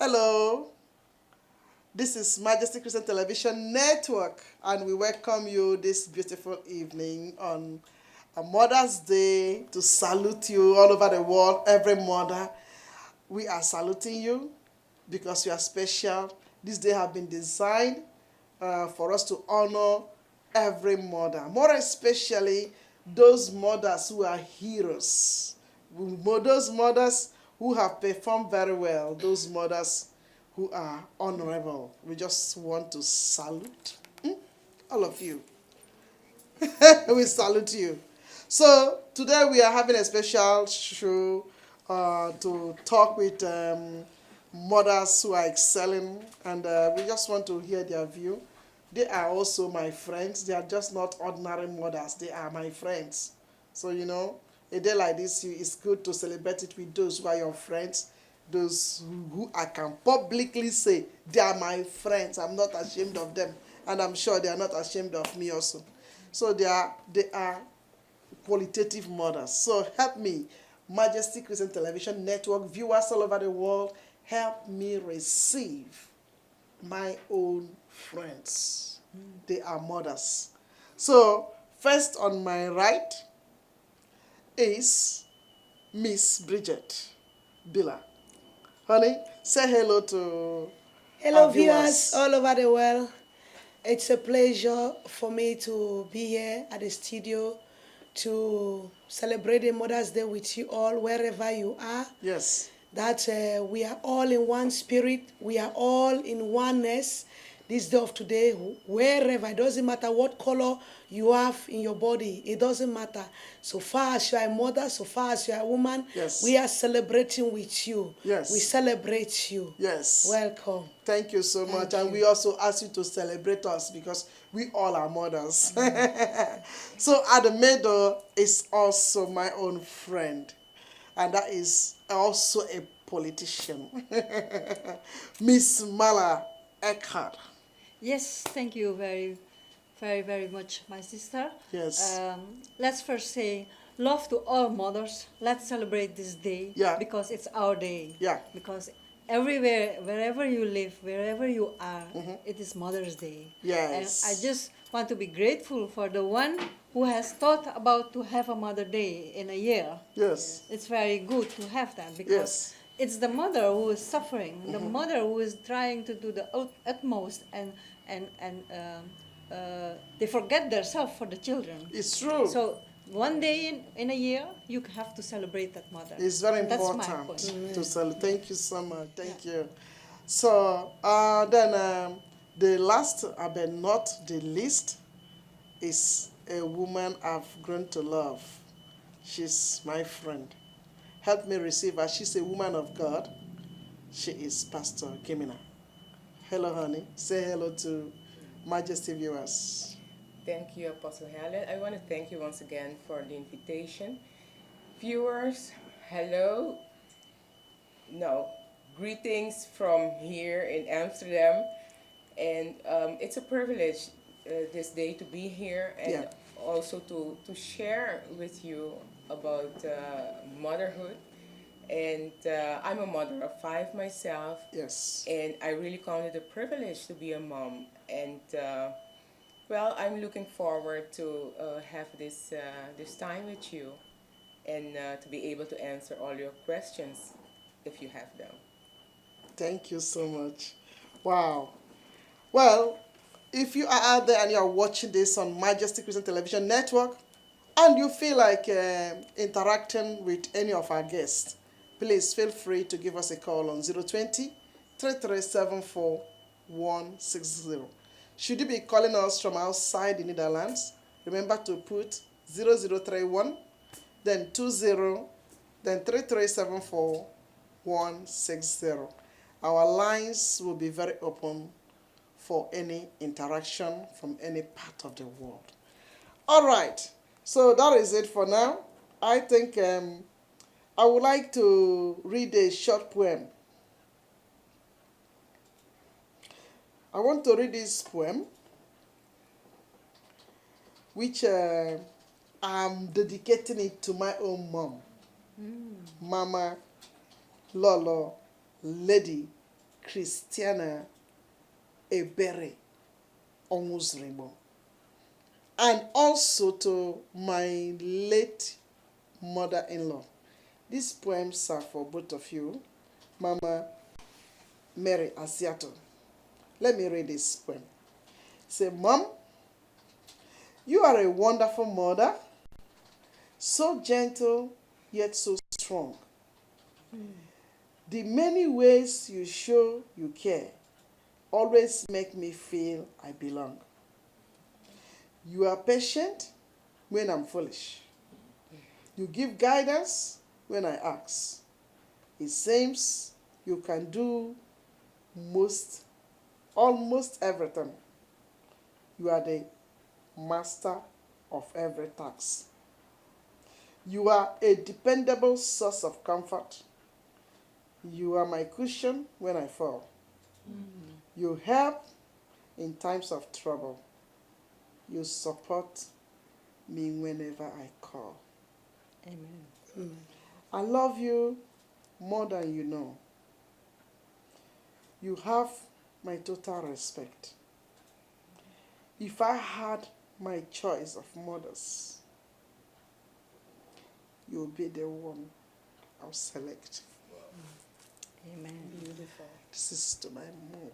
Hello, this is Majesty Christian Television Network, and we welcome you this beautiful evening on a Mother's Day to salute you all over the world, every mother. We are saluting you because you are special. This day has been designed for us to honor every mother, more especially those mothers who are heroes, those mothers who have performed very well, those mothers who are honorable. We just want to salute all of you. We salute you. So today we are having a special show to talk with mothers who are excelling, and we just want to hear their view. They are also my friends. They are just not ordinary mothers. They are my friends. So, a day like this, it's good to celebrate it with those who are your friends, those who I can publicly say, they are my friends. I'm not ashamed of them, and I'm sure they are not ashamed of me also. So they are qualitative mothers. So help me, Majesty Christian Television Network, viewers all over the world, help me receive my own friends. They are mothers. So first on my right is Miss Bridget Billa. Honey, say hello to Hello, our viewers all over the world. It's a pleasure for me to be here at the studio to celebrate the Mother's Day with you all, wherever you are. Yes. That we are all in one spirit, we are all in oneness. This day of today, wherever, it doesn't matter what color you have in your body, it doesn't matter. So far as you are a mother, so far as you are a woman, Yes. we are celebrating with you. Yes. We celebrate you. Yes. Welcome. Thank you so much. And you. we also ask you to celebrate us because we all are mothers. So at the middle is also my own friend. And that is also a politician. Miss Mala Eckhart. Yes, thank you very much, my sister. Yes. Let's first say love to all mothers. Let's celebrate this day Yeah. because it's our day. Yeah. Because everywhere, wherever you live, wherever you are, it is Mother's Day. Yes. And I just want to be grateful for the one who has thought about to have a Mother Day in a year. Yes. It's very good to have that because Yes. it's the mother who is suffering, the mother who is trying to do the utmost, and they forget themselves for the children. It's true. So one day in a year, you have to celebrate that mother. It's very That's my important point. to celebrate. Thank you so much. Thank you. So then the last, but not the least, is a woman I've grown to love. She's my friend. Help me receive her. She's a woman of God. She is Pastor Kimina. Hello, honey. Say hello to Majesty viewers. Thank you, Apostle Helen. I want to thank you once again for the invitation. Viewers, hello. No, greetings from here in Amsterdam. And it's a privilege this day to be here and Yeah. also to share with you about motherhood. And I'm a mother of 5 myself. Yes. And I really count it a privilege to be a mom. And well, I'm looking forward to have this time with you and to be able to answer all your questions if you have them. Thank you so much. Wow. Well, if you are out there and you are watching this on Majesty Christian Television Network and you feel like interacting with any of our guests, please feel free to give us a call on 020 3374 160. Should you be calling us from outside the Netherlands, remember to put 0031, then 20, then 3374 160. Our lines will be very open for any interaction from any part of the world. All right, so that is it for now. I think I would like to read a short poem. I want to read this poem, which I'm dedicating it to my own mom, Mama Lolo Lady Christiana Ebere Onwuzrimo. And also to my late mother-in-law. These poems are for both of you, Mama Mary Asiato. Let me read this poem. Say, Mom, you are a wonderful mother, so gentle yet so strong. The many ways you show you care always make me feel I belong. You are patient when I'm foolish. You give guidance when I ask. It seems you can do almost everything. You are the master of every task. You are a dependable source of comfort. You are my cushion when I fall. You help in times of trouble. You support me whenever I call. Amen. I love you more than you know. You have my total respect. If I had my choice of mothers, you'll be the one I'll select. Amen. Beautiful. This is to my mom.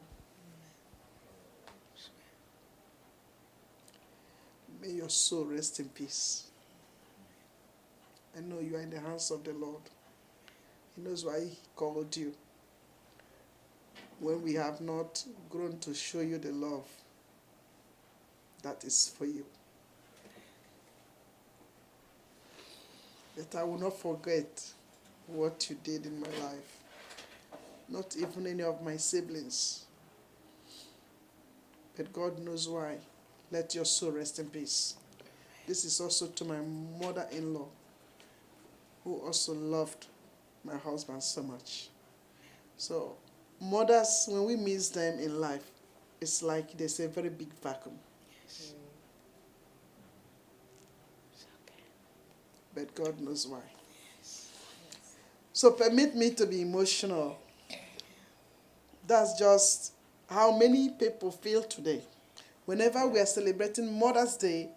May your soul rest in peace. I know you are in the hands of the Lord. He knows why He called you. When we have not grown to show you the love that is for you. That I will not forget what you did in my life. Not even any of my siblings. But God knows why. Let your soul rest in peace. This is also to my mother-in-law, who also loved my husband so much. So, mothers, when we miss them in life, it's like there's a very big vacuum. Yes. It's okay. But God knows why. So permit me to be emotional. That's just how many people feel today. Whenever we are celebrating Mother's Day,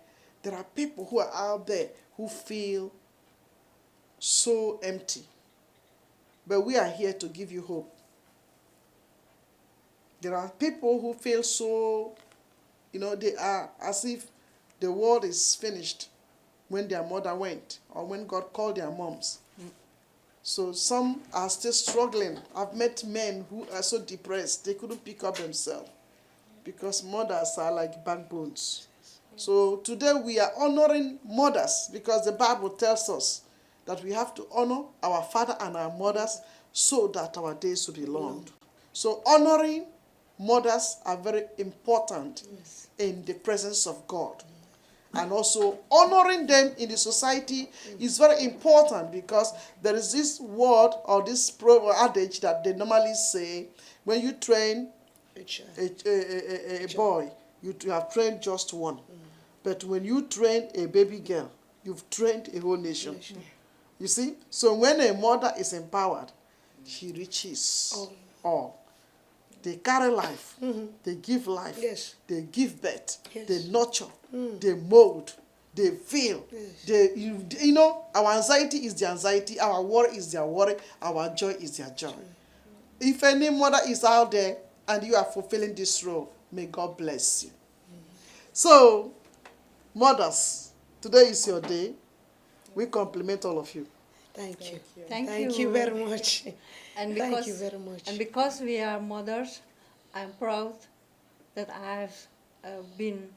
there are people who are out there who feel so empty. But we are here to give you hope. There are people who feel so, they are as if the world is finished when their mother went or when God called their moms. So some are still struggling. I've met men who are so depressed, they couldn't pick up themselves because mothers are like backbones. So today we are honoring mothers because the Bible tells us that we have to honor our father and our mothers so that our days will be long. So honoring mothers are very important in the presence of God. And also honoring them in the society is very important because there is this word or this adage that they normally say, when you train a boy, you have trained just one. But when you train a baby girl, you've trained a whole nation. You see? So when a mother is empowered, she reaches all. They carry life. They give life. Yes. They give birth. Yes. They nurture. They mold. They feel. Yes. Our anxiety is their anxiety. Our worry is their worry. Our joy is their joy. If any mother is out there and you are fulfilling this role, may God bless you. So, mothers, today is your day. We compliment all of you. Thank you. Thank you you. very much. And Thank you very much. And because we are mothers, I'm proud that I've been.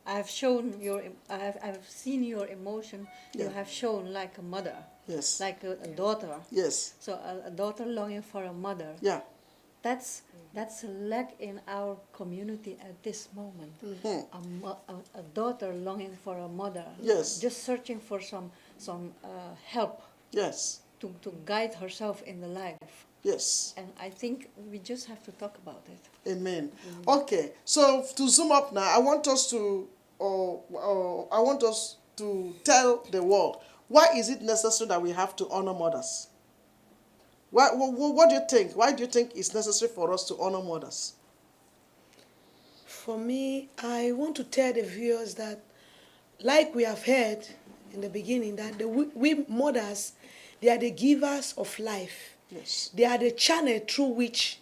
I've seen your emotion. You Yeah. have shown like a mother, Yes. like a daughter. Yes. So a daughter longing for a mother. Yeah. That's a lack in our community at this moment. A daughter longing for a mother. Yes. Just searching for some help Yes. to guide herself in the life. Yes. And I think we just have to talk about it. Amen. Okay. So to zoom up now, I want us to tell the world, why is it necessary that we have to honor mothers? What do you think? Why do you think it's necessary for us to honor mothers? For me, I want to tell the viewers that, like we have heard in the beginning, that we mothers, they are the givers of life. Yes. They are the channel through which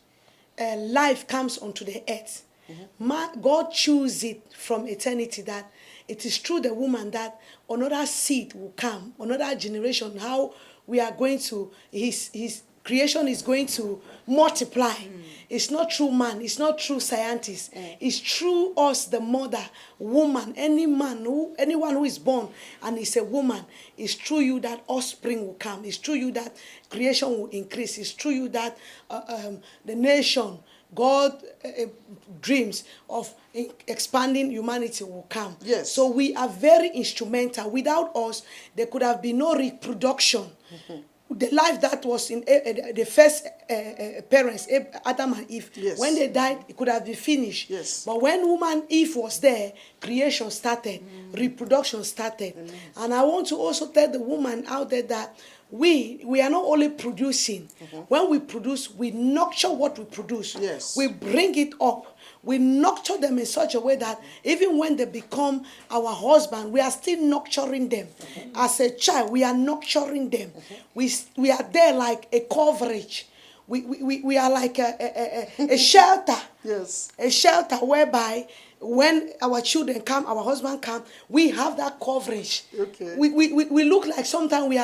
life comes onto the earth. God chose it from eternity that it is through the woman that another seed will come, another generation, how we are going to, his creation is going to multiply. It's not through man, it's not through scientists, it's through us, the mother, woman, anyone who is born and is a woman, it's through you that offspring will come, it's through you that creation will increase, it's through you that the nation, God dreams of expanding humanity will come. Yes. So we are very instrumental. Without us, there could have been no reproduction. The life that was in the first parents, Adam and Eve, Yes. when they died, it could have been finished. Yes. But when woman Eve was there, creation started, reproduction started. And I want to also tell the woman out there that we are not only producing. When we produce, we nurture what we produce. Yes. We bring it up. We nurture them in such a way that even when they become our husband, we are still nurturing them. As a child, we are nurturing them. We are there like a coverage. We are like a shelter. Yes. A shelter whereby when our children come, our husband come, we have that coverage. Okay. We look like sometimes we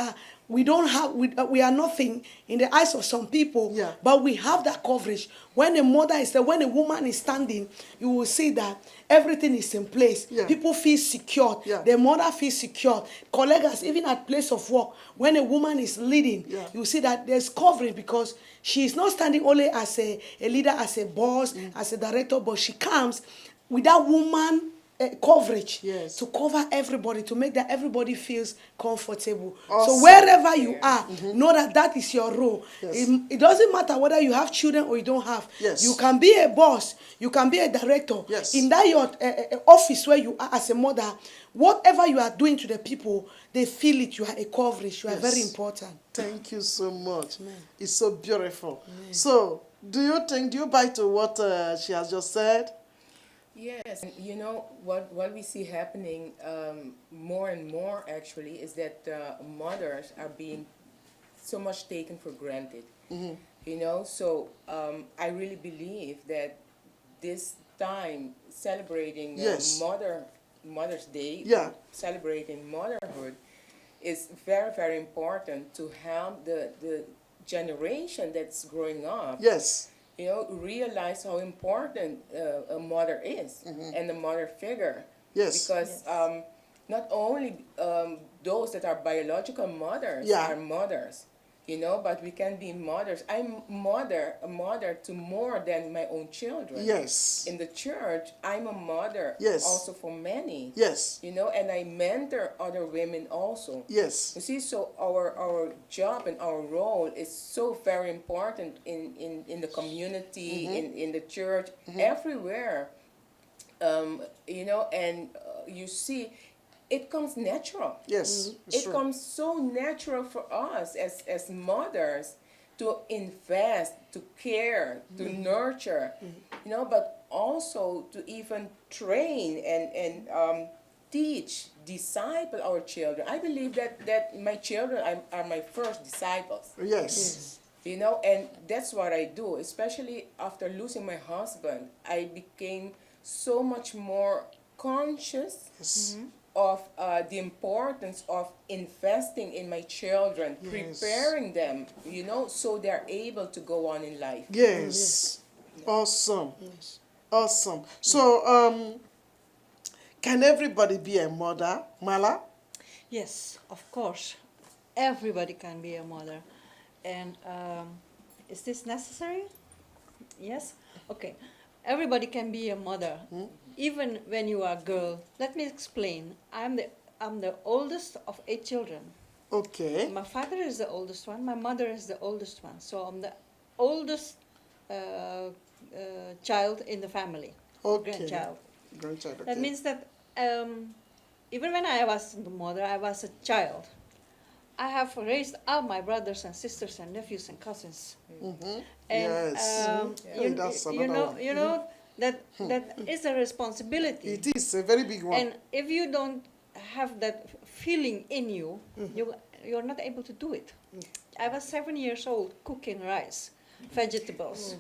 are nothing in the eyes of some people, Yeah. but we have that coverage. When a mother is there, when a woman is standing, you will see that everything is in place. Yeah. People feel secure. Yeah. The mother feels secure. Colleagues, even at place of work, when a woman is leading, Yeah. you see that there's coverage because she is not standing only as a leader, as a boss, as a director, but she comes with that woman coverage, Yes. to cover everybody, to make that everybody feels comfortable. Awesome. So wherever you are, know that that is your role. Yes. It doesn't matter whether you have children or you don't have. Yes. You can be a boss, you can be a director. Yes. In that your office where you are as a mother, whatever you are doing to the people, they feel it. You are a coverage. You are Yes. very important. Thank you so much. It's so beautiful. So, do you buy to what she has just said? Yes, and you know what we see happening more and more actually is that mothers are being so much taken for granted. You know, so I really believe that this time celebrating Yes. Mother's Day, Yeah. celebrating motherhood, is very, very important to help the generation that's growing up, Yes. you know, realize how important a mother is and the mother figure. Yes. Because not only those that are biological mothers Yeah. are mothers, you know, but we can be mothers. I'm a mother to more than my own children. Yes. In the church, I'm a mother Yes. also for many. Yes. You know, and I mentor other women also. Yes. You see, so our job and our role is so very important in the community, in the church, everywhere. You know, and you see, it comes natural. Yes. It's It true. comes so natural for us as mothers to invest, to care, to nurture, you know, but also to even train and teach, disciple our children. I believe that my children are my first disciples. Yes. You know, and that's what I do, especially after losing my husband. I became so much more conscious Yes. of the importance of investing in my children, Yes. preparing them, you know, so they're able to go on in life. Yes. Awesome. Yes. Awesome. So, can everybody be a mother, Mala? Yes, of course. Everybody can be a mother. And is this necessary? Yes? Okay. Everybody can be a mother, even when you are a girl. Let me explain. I'm the oldest of 8 children. Okay. My father is the oldest one. My mother is the oldest one. So I'm the oldest child in the family. Okay. Grandchild. Grandchild. Okay. That means that even when I was the mother, I was a child. I have raised all my brothers and sisters and nephews and cousins. Mm-hmm. And Yes. you, That's you another know, one. you know that that is a responsibility. It is a very big one. And if you don't have that feeling in you, you're not able to do it. I was 7 years old cooking rice, vegetables,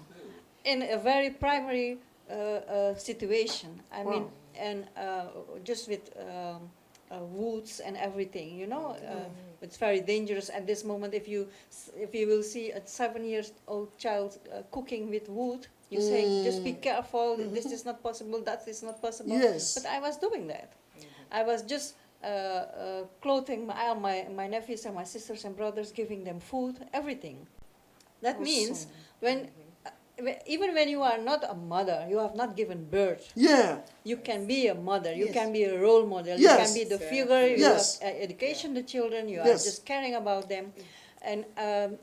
in a very primary situation. I mean, Wow. and just with woods and everything, you know. It's very dangerous at this moment. If you will see a 7 years old child cooking with wood, you say, just be careful. This is not possible. That is not possible. Yes. But I was doing that. I was just clothing my nephews and my sisters and brothers, giving them food, everything. That means when even when you are not a mother, you have not given birth, Yeah. you can be a mother, you Yes. can be a role model, you Yes. can be the figure, you Yes. have education the children, you are Yes. just caring about them, and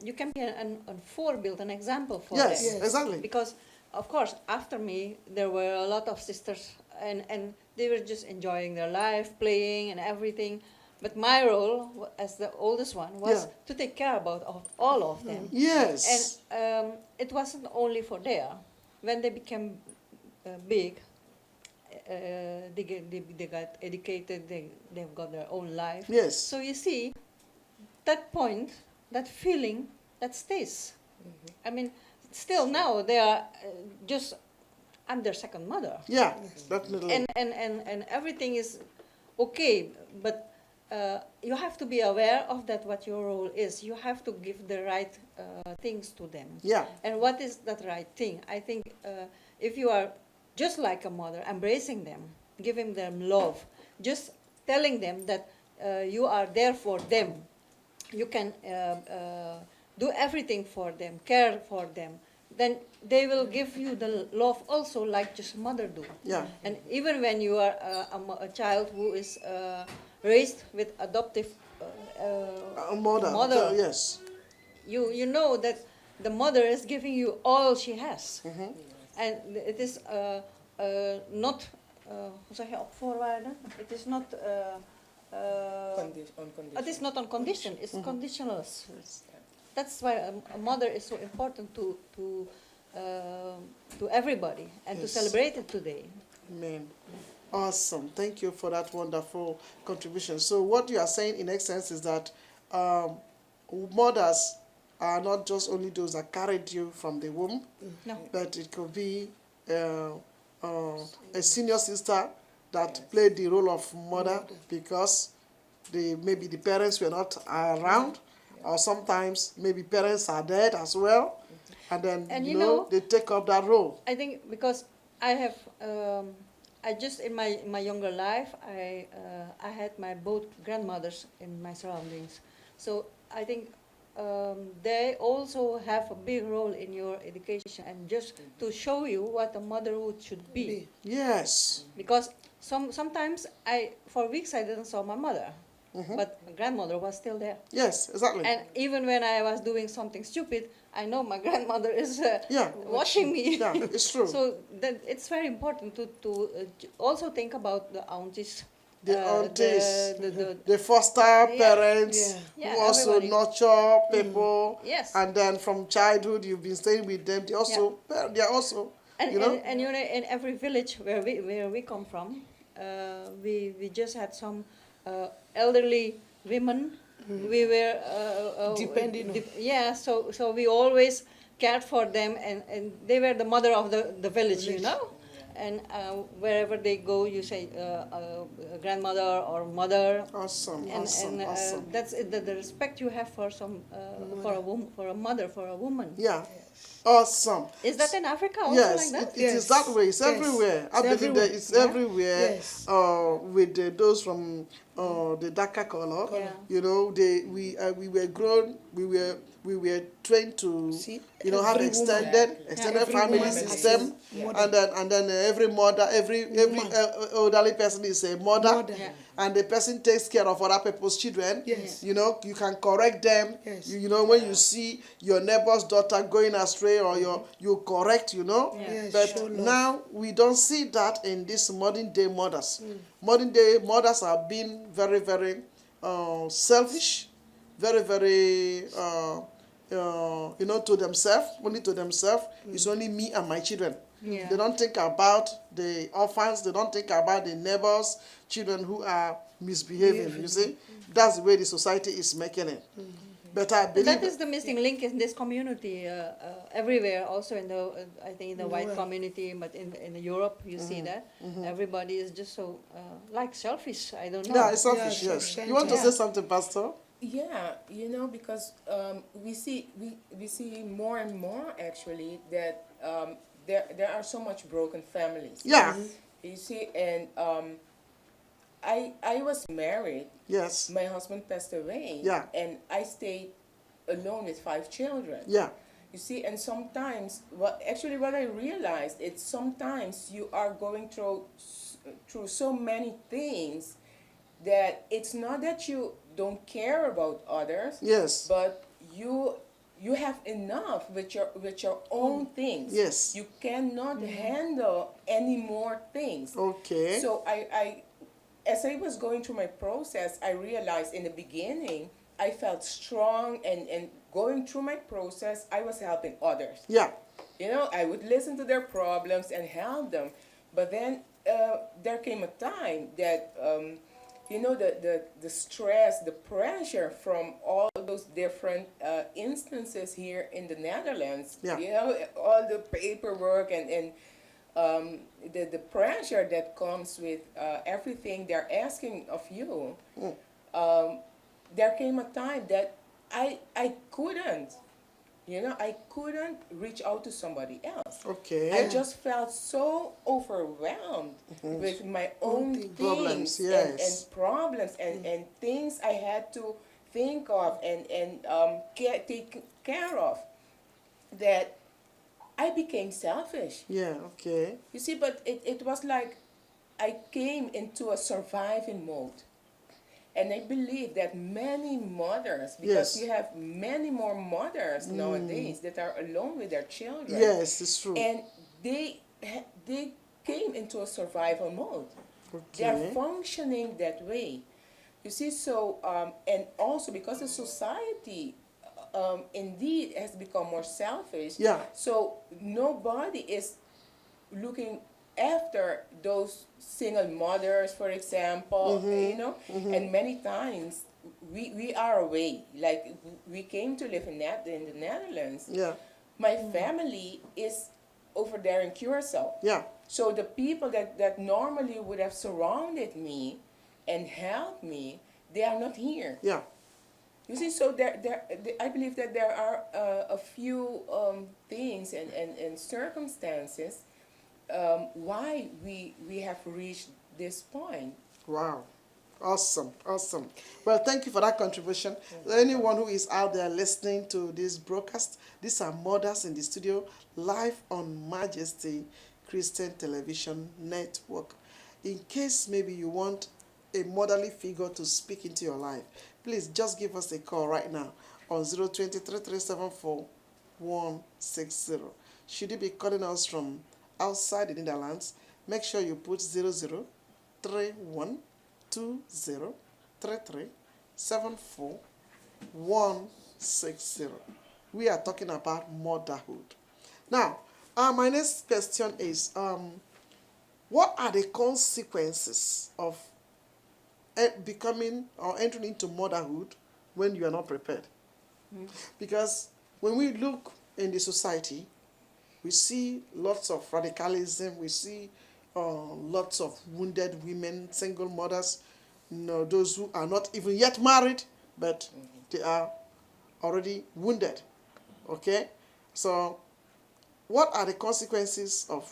you can be an forebild, an example for Yes. them. Yes. Exactly. Because of course after me there were a lot of sisters, and they were just enjoying their life, playing and everything, but my role as the oldest one was Yeah. to take care about all of them. Yes. And it wasn't only for there. When they became big, they got educated, they've got their own life. Yes. So you see, that point, that feeling, that stays. I mean, still now they are just, I'm their second mother. Yeah. Definitely. And everything is okay, but you have to be aware of that, what your role is. You have to give the right things to them. Yeah. And what is that right thing? I think if you are just like a mother, embracing them, giving them love, just telling them that you are there for them, you can do everything for them, care for them, then they will give you the love also like just mother do. Yeah. And even when you are a child who is raised with adoptive A mother. mother. Yes. you know that the mother is giving you all she has. And it is not, hoe zeg je, op voorwaarden? It is not, Unconditional. it is not on condition, it's conditionless. That's why a mother is so important to everybody, and to Yes. celebrate it today. Amen. Awesome. Thank you for that wonderful contribution. So what you are saying in essence is that mothers are not just only those that carried you from the womb, No. but it could be a senior sister that played the role of mother because maybe the parents were not around, or sometimes maybe parents are dead as well, and then And you you know know, they take up that role. I think because I have, I just in my younger life, I had my both grandmothers in my surroundings, so I think they also have a big role in your education, and just to show you what a motherhood should be. Yes. Because sometimes for weeks I didn't saw my mother, but my grandmother was still there. Yes. Exactly. And even when I was doing something stupid, I know my grandmother is Yeah. watching me. Yeah. It's true. So that it's very important to also think about the aunties, The aunties, the the foster Yeah. parents Yeah. Yeah, who also everybody. nurture people, Yes. and then from childhood you've been staying with them. They also, they are also, And, you know. and you know, in every village where we come from, we just had some elderly women. We were Depending on. yeah. So we always cared for them, and they were the mother of the village, you know. And wherever they go, you say grandmother or mother. Awesome, And, awesome, and awesome. that's it, the respect you have for for a woman, for a mother, for a woman. Yeah, awesome. Is that in Africa also Yes, like that? it is that way. It's Yes. everywhere. I It's believe that everywhere. it's Yeah. everywhere. Yes. With those from the darker color, Yeah. you know, we were grown. We were trained to, See, you know, have every woman. extended Every family woman system, has a mother. and then every mother, every Woman. elderly person is a mother, Mother. Yeah. and the person takes care of other people's children. Yes. You know, you can correct them. Yes. You know, when you see your neighbor's daughter going astray, or you correct, you know. Yeah. Yes, But show love. now we don't see that in these modern day mothers. Modern day mothers are being very, very selfish, very, very, to themselves, only to themselves. It's only me and my children. Yeah. They don't think about the orphans. They don't think about the neighbors' children who are misbehaving. You see, that's the way the society is making it. But I And believe that is the missing link in this community everywhere. Also in the, I think in the white Right. community, but in Europe you see that everybody is just so like selfish. I don't know. yeah, it's selfish. Yeah, Yes. so You want to yeah. say something, Pastor? Yeah, because we see more and more actually that there are so much broken families. Yeah. You see, and I was married. Yes. My husband passed away. Yeah. And I stayed alone with 5 children. Yeah. You see, and sometimes what I realized is sometimes you are going through so many things that it's not that you don't care about others, Yes. but you have enough with your own things. Yes. You cannot handle any more things. Okay. So I as I was going through my process, I realized in the beginning I felt strong, and going through my process I was helping others. Yeah. I would listen to their problems and help them. But then there came a time that, the stress, the pressure from all those different instances here in the Netherlands, Yeah. all the paperwork and the pressure that comes with everything they're asking of you. There came a time that I couldn't. I couldn't reach out to somebody else. Okay. I just felt so overwhelmed with my own things Problems, and yes. problems and things I had to think of and take care of, that I became selfish. Yeah. Okay. You see, but it was like I came into a surviving mode. And I believe that many mothers, because Yes. you have many more mothers nowadays that are alone with their children. Yes, it's true. And they came into a survival mode. They Okay. are functioning that way. You see, so, and also because the society indeed has become more selfish. Yeah. So nobody is looking after those single mothers, for example, and many times we are away. Like we came to live in the Netherlands. Yeah. My family is over there in Curacao. Yeah. So the people that normally would have surrounded me and helped me, they are not here. Yeah. You see, so I believe that there are a few things and circumstances why we have reached this point. Wow. Awesome. Awesome. Well, thank you for that contribution. Anyone who is out there listening to this broadcast, these are mothers in the studio live on Majesty Christian Television Network. In case maybe you want a motherly figure to speak into your life, please just give us a call right now on 020-3374-160. Should you be calling us from outside the Netherlands, make sure you put 0031203374-160. We are talking about motherhood. Now, my next question is, what are the consequences of becoming or entering into motherhood when you are not prepared? Because when we look in the society, we see lots of radicalism, we see lots of wounded women, single mothers, those who are not even yet married, but they are already wounded. Okay? So, what are the consequences of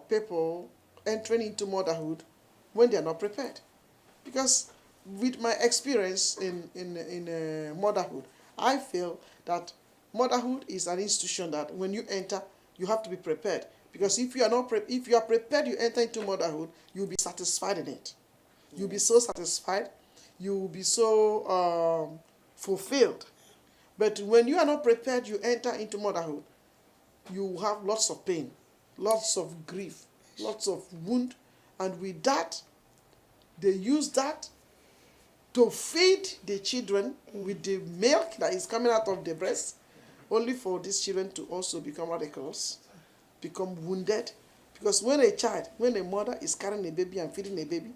people entering into motherhood when they are not prepared? Because with my experience in motherhood, I feel that motherhood is an institution that when you enter, you have to be prepared. Because if you are not if you are prepared, you enter into motherhood, you'll be satisfied in it. You'll be so satisfied. You will be so fulfilled. But when you are not prepared, you enter into motherhood, you have lots of pain, lots of grief, lots of wound, and with that, they use that to feed the children with the milk that is coming out of the breast, only for these children to also become radicals, become wounded. Because when a mother is carrying a baby and feeding a baby,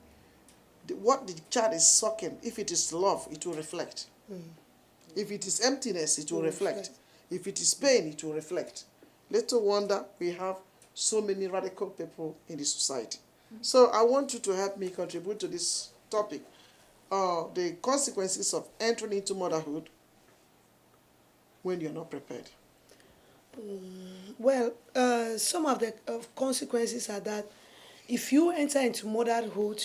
what the child is sucking, if it is love, it will reflect. If it is emptiness, it will reflect. If it is pain, it will reflect. Little wonder we have so many radical people in the society. So I want you to help me contribute to this topic, the consequences of entering into motherhood when you're not prepared. Well, some of the consequences are that if you enter into motherhood,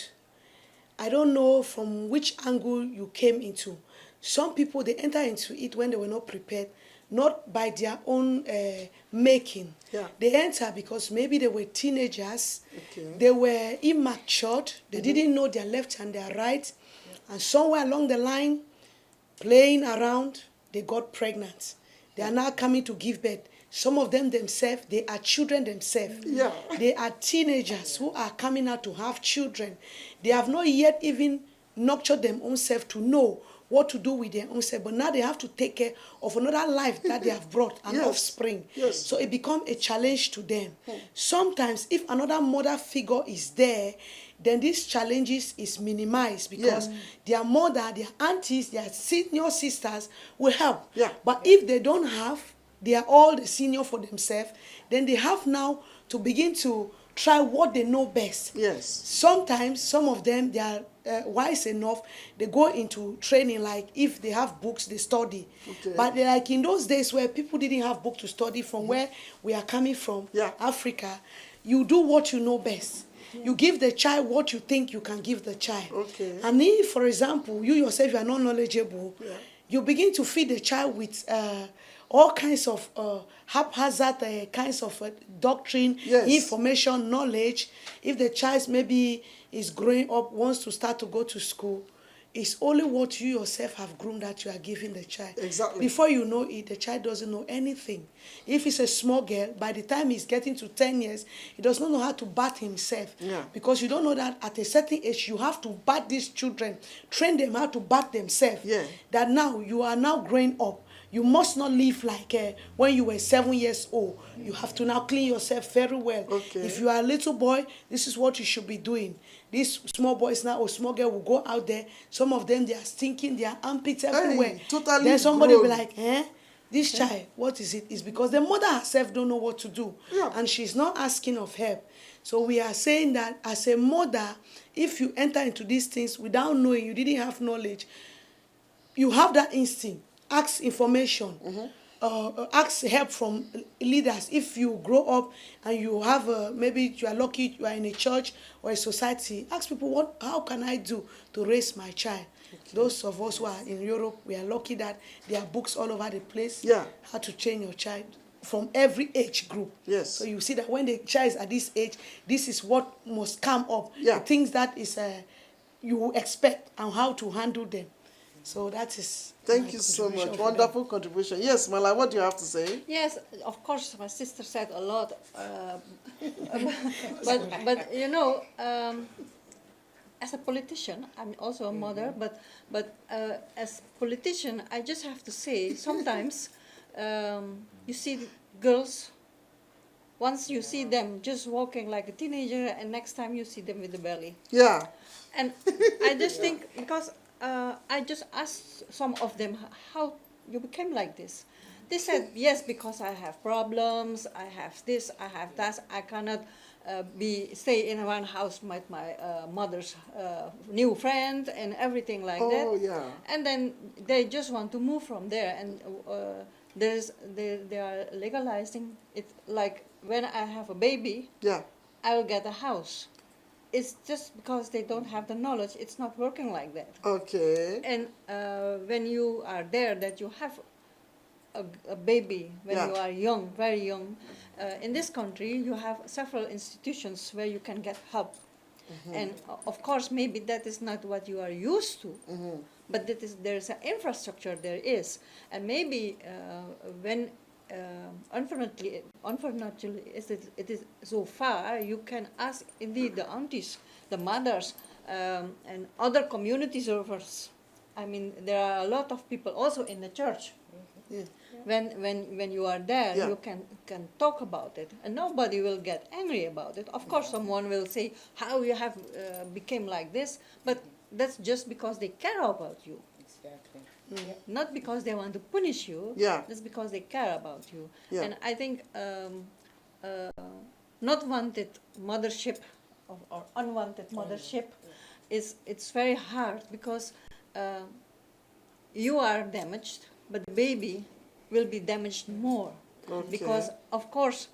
I don't know from which angle you came into. Some people, they enter into it when they were not prepared, not by their own making. Yeah. They enter because maybe they were teenagers, Okay. they were immatured, they didn't know their left and their right, and somewhere along the line, playing around, they got pregnant. They are now coming to give birth. Some of them themselves, they are children themselves. Yeah. They are teenagers who are coming out to have children. They have not yet even nurtured their own self to know what to do with their own self. But now they have to take care of another life that they have brought, an Yes. offspring. Yes. So it becomes a challenge to them. Sometimes if another mother figure is there, then these challenges is minimized because their mother, their aunties, their senior sisters will help. Yeah. But if they don't have, they are all the senior for themselves, then they have now to begin to try what they know best. Yes. Sometimes some of them, they are wise enough, they go into training, like if they have books, they study. Okay. But they're like in those days where people didn't have book to study from where we are coming from, Yeah. Africa, you do what you know best. You give the child what you think you can give the child. Okay. And if, for example, you yourself, you are not knowledgeable, Yeah. you begin to feed the child with all kinds of haphazard kinds of doctrine, Yes. information, knowledge. If the child maybe is growing up, wants to start to go to school, it's only what you yourself have groomed that you are giving the child. Exactly. Before you know it, the child doesn't know anything. If it's a small girl, by the time he's getting to 10 years, he does not know how to bat himself. Yeah. Because you don't know that at a certain age, you have to bat these children, train them how to bat themselves. Yeah. That now, you are now growing up. You must not live like when you were 7 years old. You have to now clean yourself very well. Okay. If you are a little boy, this is what you should be doing. These small boys now or small girl will go out there. Some of them, they are stinking, their armpits everywhere. totally Then somebody will be grown. like, this child, what is it? It's because the mother herself don't know what to do. Yeah. And she's not asking of help. So we are saying that as a mother, if you enter into these things without knowing, you didn't have knowledge, you have that instinct. Ask information. Ask help from leaders. If you grow up and you have maybe you are lucky, you are in a church or a society, ask people, how can I do to raise my child? Those of us who are in Europe, we are lucky that there are books all over the place. Yeah. How to train your child from every age group. Yes. So you see that when the child is at this age, this is what must come up. Yeah. The things that is you expect and how to handle them. So that is. Thank my you so contribution much. for Wonderful contribution. Yes, Mala, what do you have to say? Yes, of course, my sister said a lot. But you know, as a politician, I'm also a mother, but as politician, I just have to say, sometimes you see girls, once you see them just walking like a teenager, and next time you see them with the belly. Yeah. And I just think, because I just asked some of them, how you became like this? They said, yes, because I have problems, I have this, I have that, I cannot stay in one house with my mother's new friend and everything like that. Oh, yeah. And then they just want to move from there, and they are legalizing it. Like when I have a baby, Yeah. I will get a house. It's just because they don't have the knowledge. It's not working like that. Okay. And when you are there, that you have a baby when Yeah. you are young, very young, in this country you have several institutions where you can get help. And of course, maybe that is not what you are used to, but there's an infrastructure there is, and maybe when unfortunately it is so far, you can ask indeed the aunties, the mothers, and other community servers I mean, there are a lot of people also in the church. Yeah. When you are there, Yeah. you can talk about it, and nobody will get angry about it. Of course, someone will say how you have became like this, but that's just because they care about you, Exactly. not because they want to punish you. Yeah. That's because they care about you. Yeah. And I think not wanted mothership or unwanted mothership is it's very hard because uh, you are damaged, but the baby will be damaged more. Okay. Because of course,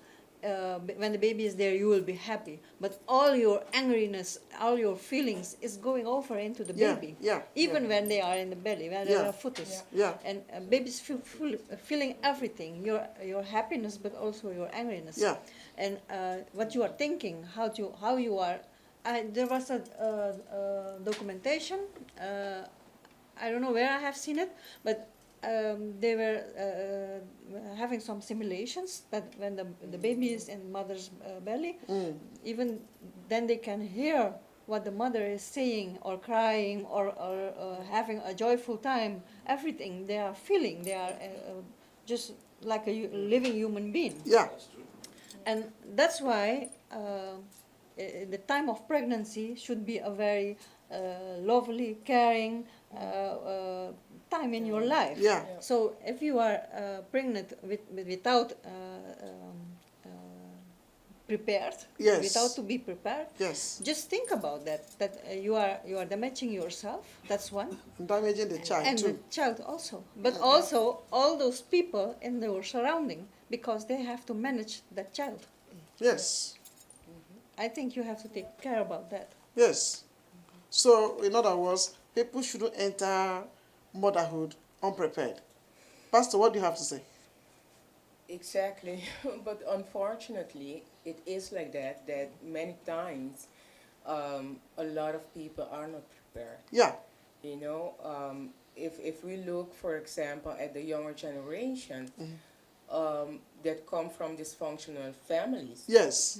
when the baby is there, you will be happy, but all your angriness, all your feelings is going over into the Yeah, baby. yeah, Even when they are in the belly, when they Yeah. are fetus. Yeah. And babies feeling everything, your happiness, but also your angriness. Yeah. And what you are thinking, how you are. There was a documentation. I don't know where I have seen it, but they were having some simulations that when the baby is in mother's belly, even then they can hear what the mother is saying or crying or having a joyful time. Everything they are feeling, they are just like a living human being. Yeah. And that's why the time of pregnancy should be a very lovely, caring time in your life. Yeah. So if you are pregnant without prepared, Yes. without to be prepared, Yes. just think about that you are damaging yourself. That's one, Damaging the child and the too. child also, but also all those people in your surrounding, because they have to manage that child. Yes. I think you have to take care about that. Yes. So, in other words, people shouldn't enter motherhood unprepared. Pastor, what do you have to say? Exactly. But unfortunately, it is like that many times a lot of people are not prepared. Yeah. You know, if we look, for example, at the younger generation that come from dysfunctional families, Yes.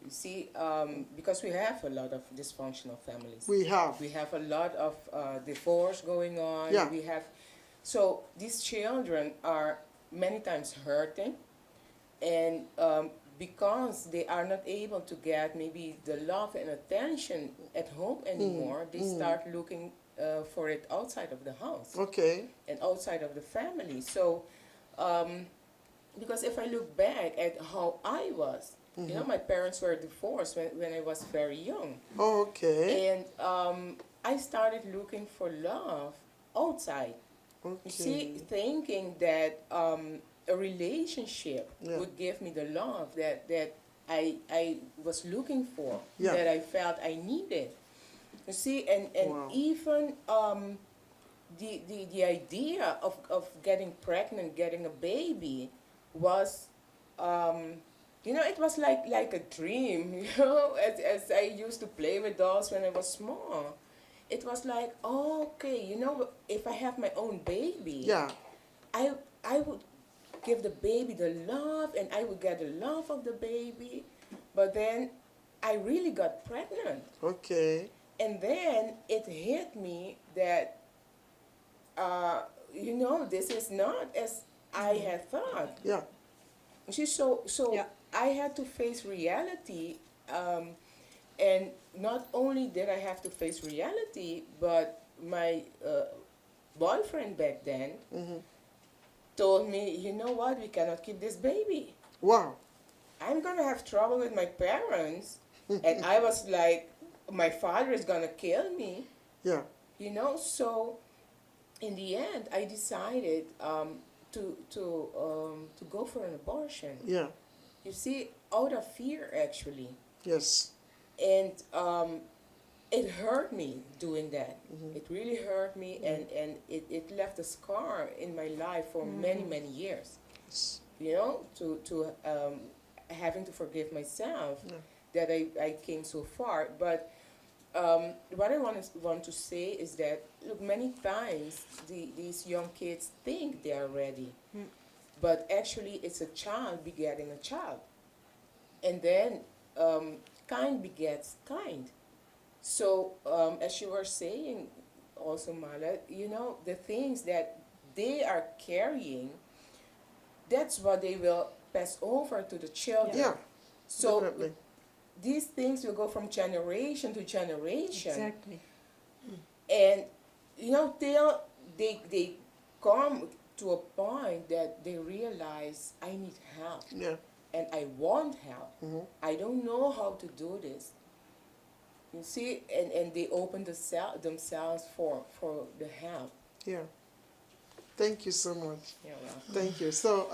you see, because we have a lot of dysfunctional families. We have. We have a lot of divorce going on. Yeah. We have, so these children are many times hurting, and because they are not able to get maybe the love and attention at home anymore, they start looking for it outside of the house Okay. and outside of the family. So, because if I look back at how I was, you know, my parents were divorced when I was very young. Okay. And I started looking for love outside. You see, Okay. thinking that a relationship Yeah. would give me the love that I was looking for, Yeah. that I felt I needed. You see, and Wow. even the idea of getting pregnant, getting a baby, was you know, it was like a dream. You know, as I used to play with dolls when I was small, it was like, oh, okay, you know, if I have my own baby, Yeah. I would give the baby the love, and I would get the love of the baby. But then I really got pregnant. Okay. And then it hit me that, you know, this is not as I had thought. Yeah. You see, so Yeah. I had to face reality, and not only did I have to face reality, but my boyfriend back then told me, you know what, we cannot keep this baby. Wow. I'm gonna have trouble with my parents. And I was like, my father is gonna kill me, Yeah. you know. So in the end, I decided to go for an abortion. Yeah. You see, out of fear actually, Yes. and it hurt me doing that. It really hurt me, and it left a scar in my life for many years. Yes. You know, to having to forgive myself that I came so far. But what I want to say is that, look, many times these young kids think they are ready, but actually it's a child begetting a child, and then kind begets kind. So as you were saying, also, Mala, the things that they are carrying, that's what they will pass over to the children. Yeah, So definitely. these things will go from generation to generation. Exactly. And till they come to a point that they realize, I need help Yeah. and I want help. Mhm. I don't know how to do this. You see, and they open themselves for the help. Yeah. Thank you so much. Yeah, well. Thank you. So,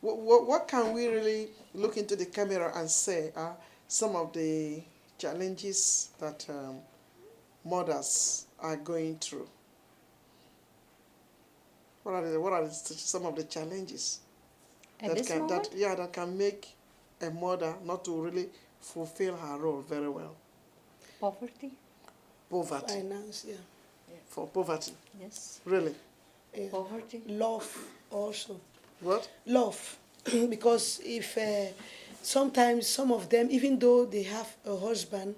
what can we really look into the camera and say are some of the challenges that mothers are going through? Some of the challenges At that this can moment, that can make a mother not to really fulfill her role very well? poverty. Poverty. Finance, yeah. For poverty, Yes. really. Yeah. Poverty. Love also. What? Love. Because if sometimes some of them, even though they have a husband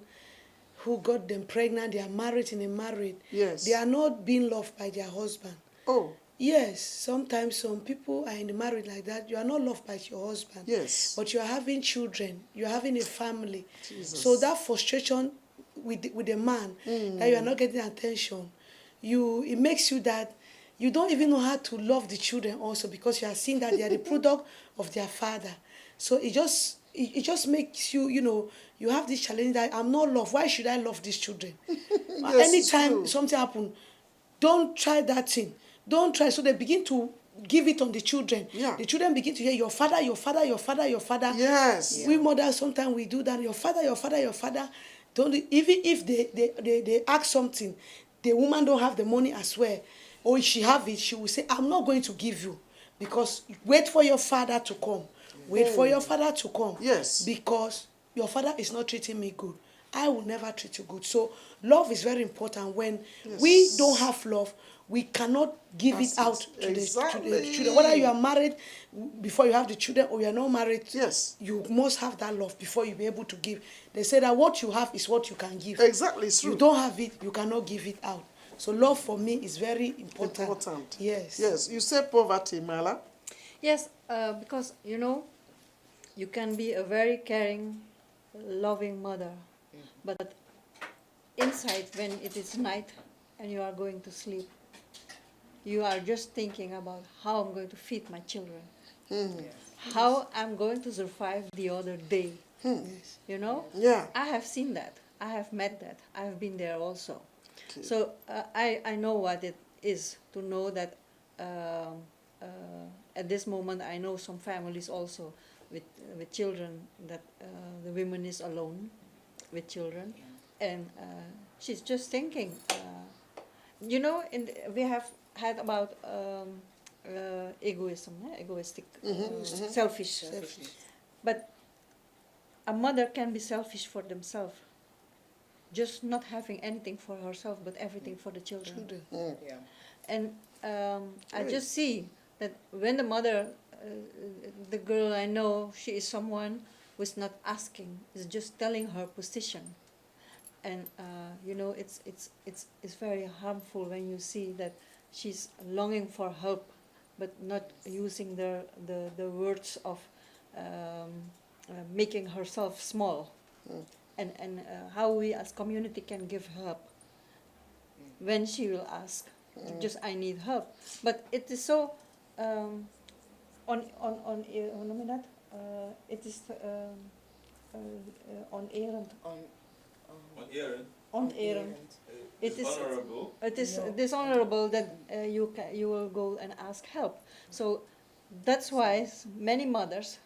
who got them pregnant, they are married in a marriage, Yes. they are not being loved by their husband. Oh, Yes, sometimes some people are in the marriage like that. You are not loved by your husband. yes. But you are having children. You are having a family. Jesus. So that frustration with the man that you are not getting attention, it makes you that you don't even know how to love the children also, because you are seeing that they are the product of their father. So it just makes you, you have this challenge that I'm not loved. Why should I love these children? Yes, it's Anytime true. something happens, don't try that thing. Don't try. So they begin to give it on the children. Yeah. The children begin to hear your father, your father, your father, your father. Yes. We mothers sometimes we do that. Your father, your father, your father. Don't even if they ask something, the woman don't have the money as well, or if she have it, she will say, "I'm not going to give you, because wait for your father to come. Wait for your father to come. Yes. Because your father is not treating me good. I will never treat you good." So love is very important. When we don't have love, we cannot give That's it out it. to the Exactly. children. Whether you are married before you have the children, or you are not married, Yes. you must have that love before you be able to give. They say that what you have is what you can give. Exactly, it's true. You don't have it, you cannot give it out. So love for me is very important. Important. Yes. Yes. You say poverty, Mala. Yes, because you can be a very caring, loving mother, but inside, when it is night and you are going to sleep, you are just thinking about how I'm going to feed my children, how I'm going to survive the other day. Yes. Yeah. I have seen that. I have met that. I have been there also. So I know what it is to know that at this moment I know some families also with children that the woman is alone with children, and she's just thinking, we have had about egoism, egoistic, selfish. But a mother can be selfish for themselves, just not having anything for herself, but everything for the children. Yeah. And I Right. just see that when the mother, the girl I know, she is someone who is not asking, is just telling her position. And it's very harmful when you see that she's longing for help, but not using the words of making herself small. And how we as community can give help when she will ask, just I need help. But it is so hoe noem je dat? Het is onerend. Onerend. Onerend. It is Honorable. it is dishonorable that you will go and ask help. So that's why many mothers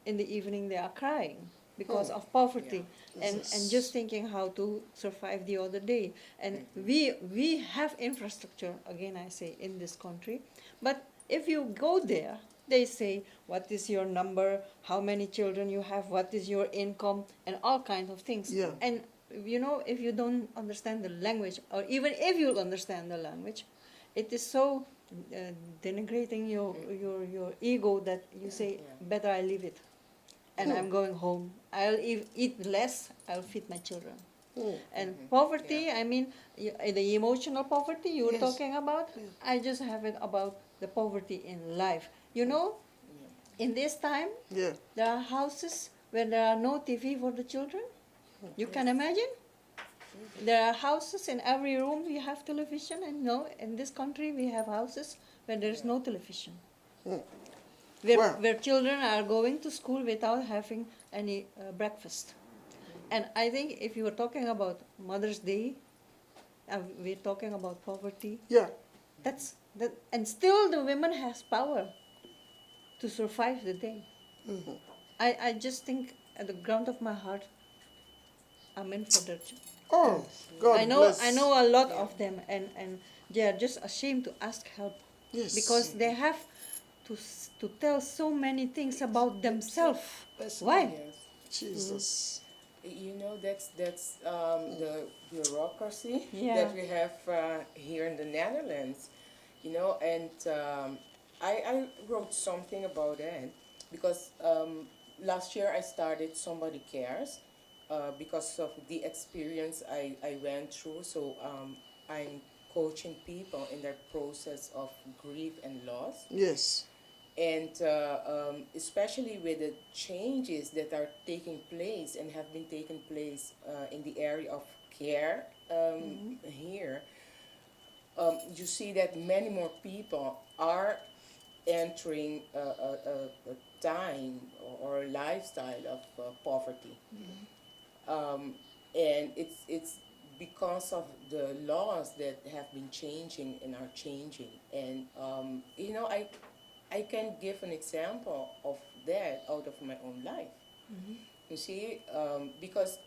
in the evening they are crying because of poverty, and just thinking how to survive the other day. And we have infrastructure, again I say, in this country, but if you go there, they say what is your number, how many children you have, what is your income, and all kinds of things. Yeah. And if you don't understand the language, or even if you understand the language, it is so denigrating your ego that you say, better I leave it and I'm going home. I'll eat less, I'll feed my children. And poverty, I mean, the emotional poverty you were Yes. talking about, Yeah. I just have it about the poverty in life. You know, in this time, Yeah. there are houses where there are no TV for the children. You can imagine? There are houses in every room we have television, and no, in this country we have houses where there is no television. Where, Wow. where children are going to school without having any breakfast. And I think if you were talking about Mother's Day, we're talking about poverty, Yeah. that's that, and still the women has power to survive the day. I just think at the ground of my heart, I'm in for that. Oh, God bless. I know a lot of them, and they are just ashamed to ask help Yes. because they have to tell so many things about themselves. Personally. Why? Yes. Jesus. You know, that's the bureaucracy Yeah. that we have here in the Netherlands. You know, and I wrote something about it because last year I started Somebody Cares because of the experience I went through. So I'm coaching people in their process of grief and loss. Yes. And especially with the changes that are taking place and have been taking place in the area of care here, you see that many more people are entering a time or a lifestyle of poverty. And it's because of the laws that have been changing and are changing. And you know, I can give an example of that out of my own life. You see, because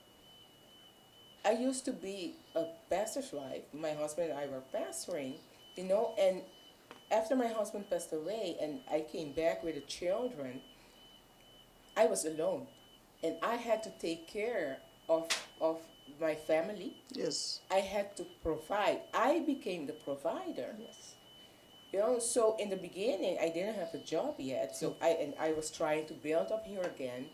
I used to be a pastor's wife. My husband and I were pastoring, you know, and after my husband passed away and I came back with the children, I was alone. And I had to take care of my family. Yes. I had to provide. I became the provider. Yes. You know, so in the beginning, I didn't have a job yet. So I was trying to build up here again.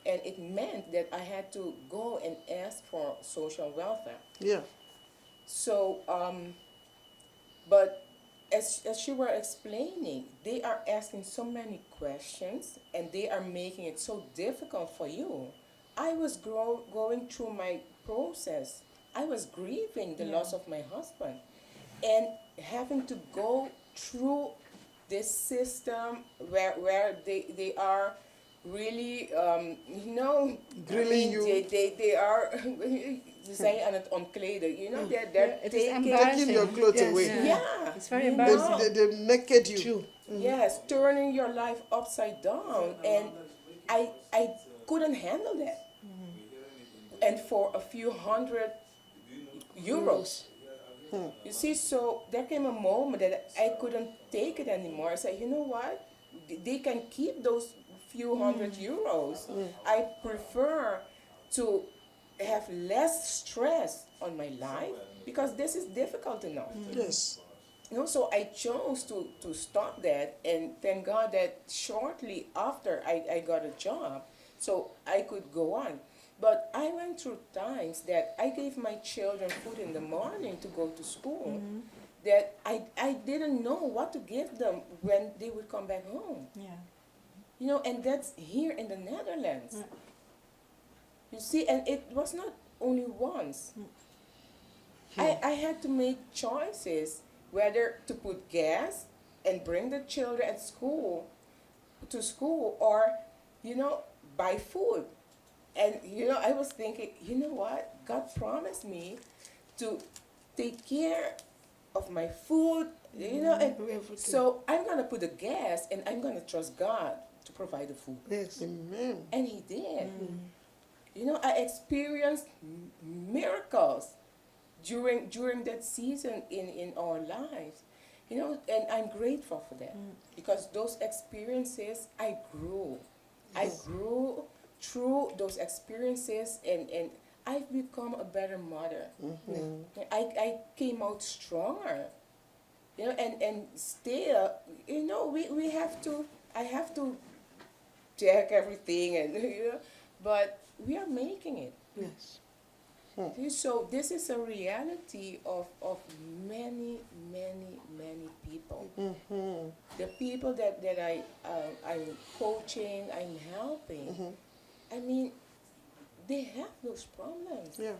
And it meant that I had to go and ask for social welfare. Yeah. So, but as you were explaining, they are asking so many questions and they are making it so difficult for you. I was going through my process. I was grieving the loss of my husband and having to go through this system where they are really, you know, Grilling you. They are, ze zijn aan het ontkleden, you know, they're It is taking, embarrassing. Taking your clothes Yes. away. yeah, It's very you They, know. embarrassing. they naked you. True. Yes, turning your life upside down, and I couldn't handle that. And for a few hundred euros. You see, so there came a moment that I couldn't take it anymore. I said, you know what? They can keep those few hundred euros. I prefer to have less stress on my life because this is difficult enough. Yes. You know, so I chose to stop that, and thank God that shortly after I got a job, so I could go on. But I went through times that I gave my children food in the morning to go to school, that I didn't know what to give them when they would come back home. Yeah. You know, and that's here in the Netherlands. You see, and it was not only once. I had to make choices whether to put gas and bring the children at school to school or, you know, buy food. And, you know, I was thinking, you know what? God promised me to take care of my food, you know, and Everything. so I'm going to put the gas and I'm going to trust God to provide the food. Yes. Amen. And He did. You know, I experienced miracles during that season in our lives. You know, and I'm grateful for that because those experiences, I grew. I grew through those experiences and I've become a better mother. I came out stronger. You know, and still, you know, we have to, I have to check everything and, you know, but we are making it. Yes. So this is a reality of many, many, many people. The people that I'm coaching, I'm helping. I mean, they have those problems. Yeah.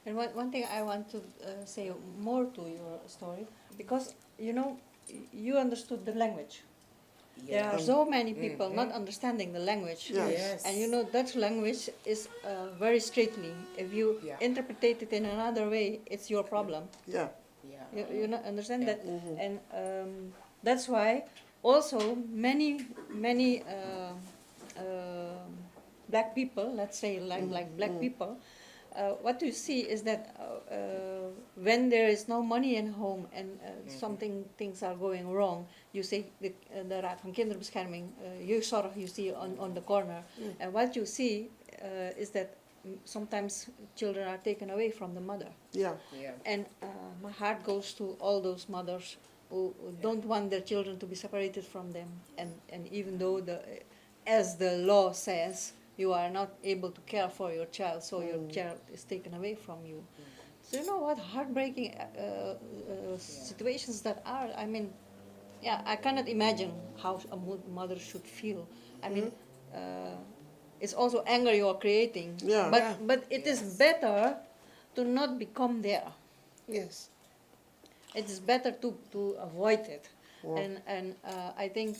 And one thing I want to say more to your story, because you understood the language. There are so many people not understanding the language. Yes. And Dutch language is very strictly. If you Yeah. interpret it in another way, it's your problem. Yeah. Yeah. You not understand Yeah. that, and that's why also many black people, let's say like black people, what you see is that when there is no money in home and things are going wrong, you see the Raad van Kinderbescherming, jeugdzorg, you see on the corner, and what you see is that sometimes children are taken away from the mother. Yeah. Yeah. And my heart goes to all those mothers who don't want their children to be separated from them. And even though as the law says, you are not able to care for your child, so your child is taken away from you. So you know what heartbreaking situations that are. I mean, yeah, I cannot imagine how a mother should feel. I mean, it's also anger you are creating. Yeah. But it is better to not become there. Yes. It is better to avoid it. Yeah. And I think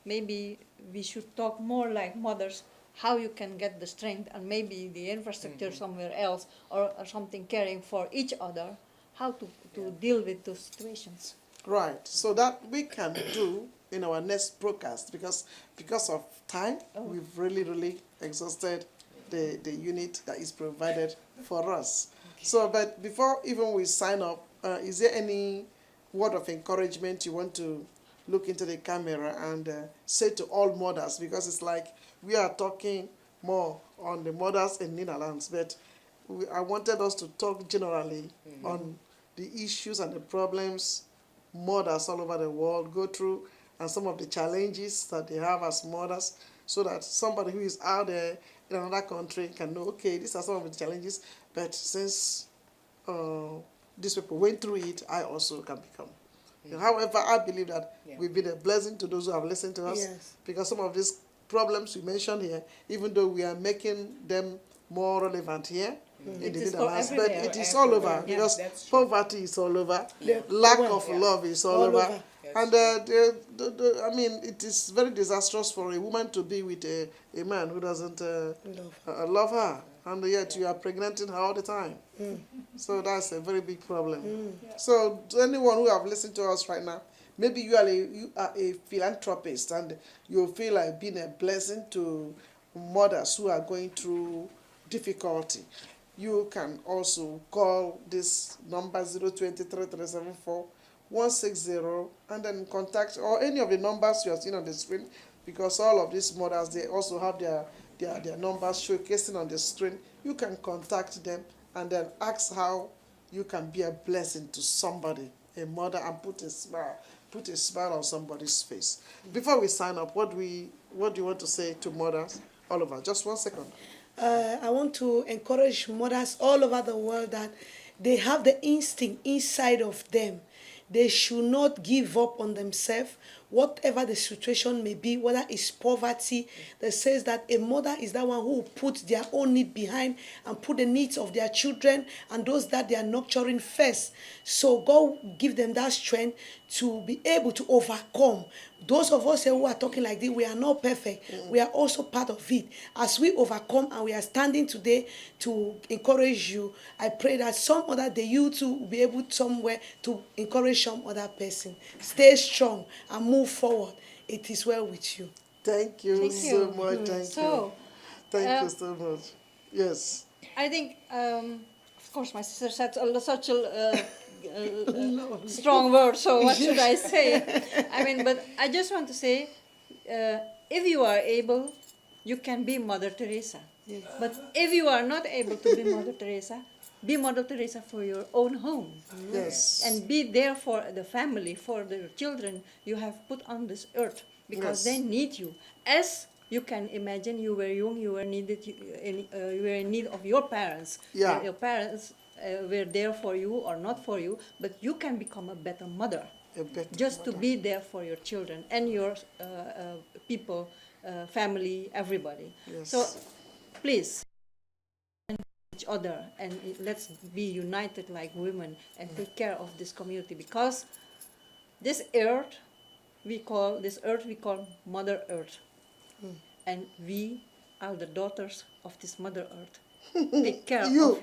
maybe we should talk more like mothers, how you can get the strength and maybe the infrastructure somewhere else or something caring for each other, how to deal with those situations. Right. So that we can do in our next broadcast because of time, we've really exhausted the unit that is provided for us. So, but before even we sign up, is there any word of encouragement you want to look into the camera and say to all mothers? Because it's like we are talking more on the mothers in Netherlands, but I wanted us to talk generally on the issues and the problems mothers all over the world go through and some of the challenges that they have as mothers, so that somebody who is out there in another country can know, okay, these are some of the challenges, but since these people went through it, I also can become. However, I believe that we've been a blessing to those who have listened to us, because some of these problems we mentioned here, even though we are making them more relevant here in the Netherlands, but it is all over, because poverty is all over, lack of love is all over. And I mean, it is very disastrous for a woman to be with a man who doesn't love her, and yet you are pregnant her all the time. So that's a very big problem. So to anyone who have listened to us right now, maybe you are a philanthropist and you feel like being a blessing to mothers who are going through difficulty. You can also call this number 023-374-160 and then contact, or any of the numbers you are seeing on the screen, because all of these mothers, they also have their numbers showcasing on the screen. You can contact them and then ask how you can be a blessing to somebody, a mother, and put a smile on somebody's face. Before we sign up, what do you want to say to mothers all over? Just 1 second. I want to encourage mothers all over the world that they have the instinct inside of them. They should not give up on themselves, whatever the situation may be, whether it's poverty. That says that a mother is that one who puts their own need behind and put the needs of their children and those that they are nurturing first. So God give them that strength to be able to overcome. Those of us here who are talking like this, we are not perfect. We are also part of it. As we overcome and we are standing today to encourage you, I pray that some other day you too will be able somewhere to encourage some other person. Stay strong and move forward. It is well with you. Thank you so much. Thank you so much. Yes. I think, of course, my sister said such a strong word, so what should I say? I mean, but I just want to say, if you are able, you can be Mother Teresa. Yes. But if you are not able to be Mother Teresa, be Mother Teresa for your own home. Yes. And be there for the family, for the children you have put on this earth, because they need you. As You can imagine you were young, you were you were in need of your parents. Yeah. Your parents were there for you or not for you, but you can become a better mother. A better Just to mother. be there for your children and your people, family, everybody. Yes. So please, each other and let's be united like women and take care of this community, because this earth we call Mother Earth, and we are the daughters of this Mother Earth. Take care of You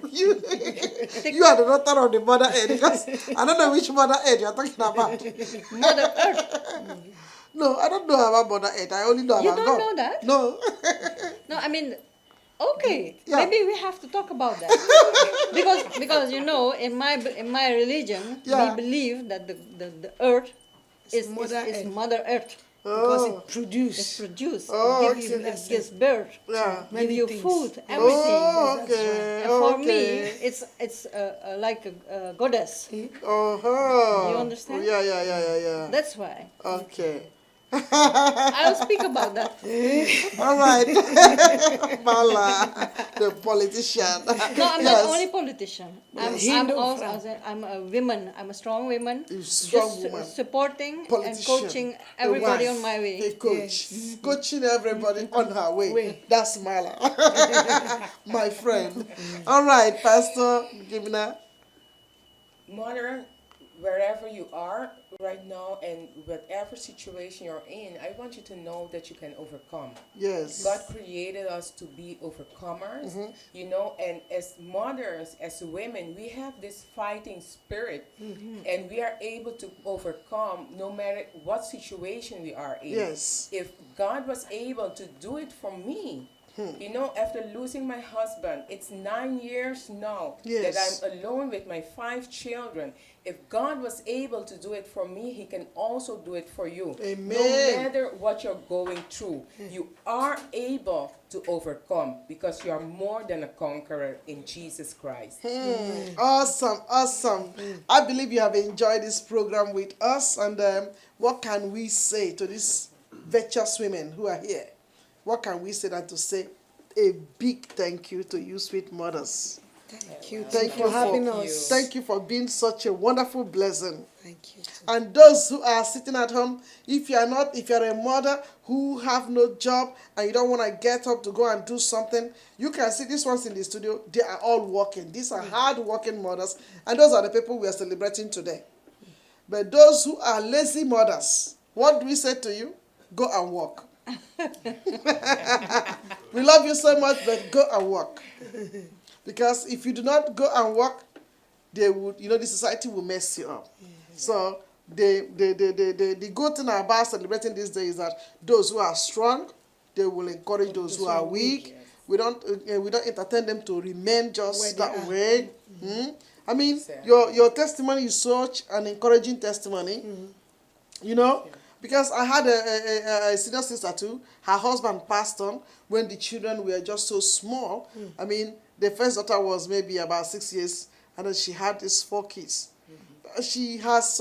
are the daughter of the Mother Earth, because I don't know which Mother Earth you're talking about. Mother Earth. No, I don't know about Mother Earth. I only know You about don't God. know that? No. No, I mean, okay, Yeah. maybe we have to talk about that because you know, in my religion, Yeah. we believe that the earth is Mother Earth. Mother Earth. Because Oh. it It's produces. produced. Oh, it gives you, okay. it gives birth. Yeah. Give Many you things. food, everything. Oh, okay. And for me, Okay. it's like a goddess. Oh. You understand? Yeah. That's why Okay. I'll speak about that. All right. Mala, the politician. No, I'm not only politician. I'm Hindu also friend. I'm a woman. I'm a strong woman. You're a strong just woman. supporting and Politician. coaching everybody on my A way. coach. Coaching everybody on her way. That's Mala. My friend. All right, Pastor Gimina. Mother, wherever you are right now and whatever situation you're in, I want you to know that you can overcome. Yes. God created us to be overcomers, you know, and as mothers, as women, we have this fighting spirit, and we are able to overcome no matter what situation we are in. Yes. If God was able to do it for me, you know, after losing my husband, it's 9 years now Yes. that I'm alone with my 5 children. If God was able to do it for me, He can also do it for you. Amen. No matter what you're going through, you are able to overcome because you are more than a conqueror in Jesus Christ. Awesome, awesome. I believe you have enjoyed this program with us. And what can we say to these virtuous women who are here? What can we say than to say a big thank you to you, sweet mothers? Thank you Thank you for having us. Thank you for being such a wonderful blessing. Thank you. Too. And those who are sitting at home, if you're a mother who have no job and you don't want to get up to go and do something, you can see these ones in the studio, they are all working. These are hard-working mothers, and those are the people we are celebrating today. But those who are lazy mothers, what do we say to you? Go and work. We love you so much, but go and work. Because if you do not go and work, they would, the society will mess you up. So the good thing about celebrating this day is that those who are strong, they will encourage those who are weak. We don't entertain them to remain just that way. I mean, your testimony is such an encouraging testimony. Because I had a senior sister too. Her husband passed on when the children were just so small. I mean, the first daughter was maybe about 6 years, and then she had these 4 kids. She has,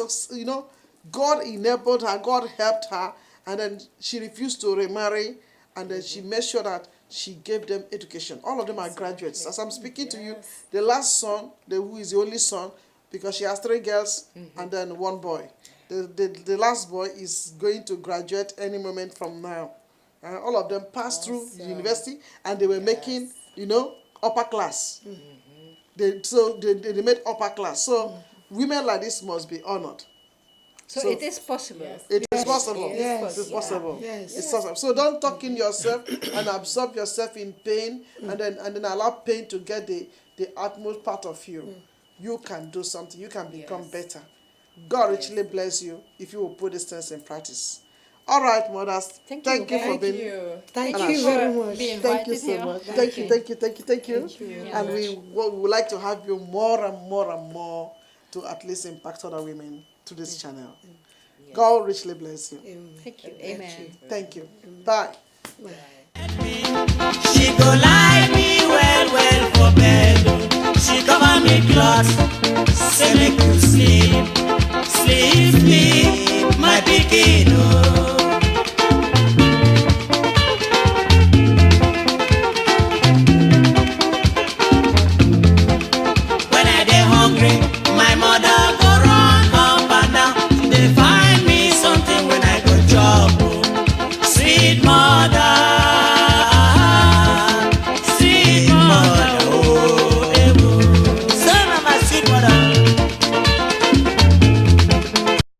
God enabled her, God helped her, and then she refused to remarry, and then she made sure that she gave them education. All of them are graduates. As I'm speaking to you, the last son, who is the only son, because she has 3 girls and then 1 boy. The last boy is going to graduate any moment from now. All of them passed through the university, and they were making, upper class. They made upper class. So women like this must be honored. So it is possible. It is possible. Yes. It is possible. Yes. It's possible. So don't talk in yourself and absorb yourself in pain, and then allow pain to get the utmost part of you. You can do something. You can become better. God richly bless you if you will put these things in practice. All right, mothers. Thank you. for being. Thank And you very much. being Thank you invited so here. much. Thank you. Yeah. And we would like to have you more and more to at least impact other women to this channel. God richly bless you. Thank you. Amen. Thank you. Bye. She go lie me well for bed. She cover me cloth, say make you sleep, sleep me, my pikin. Oh.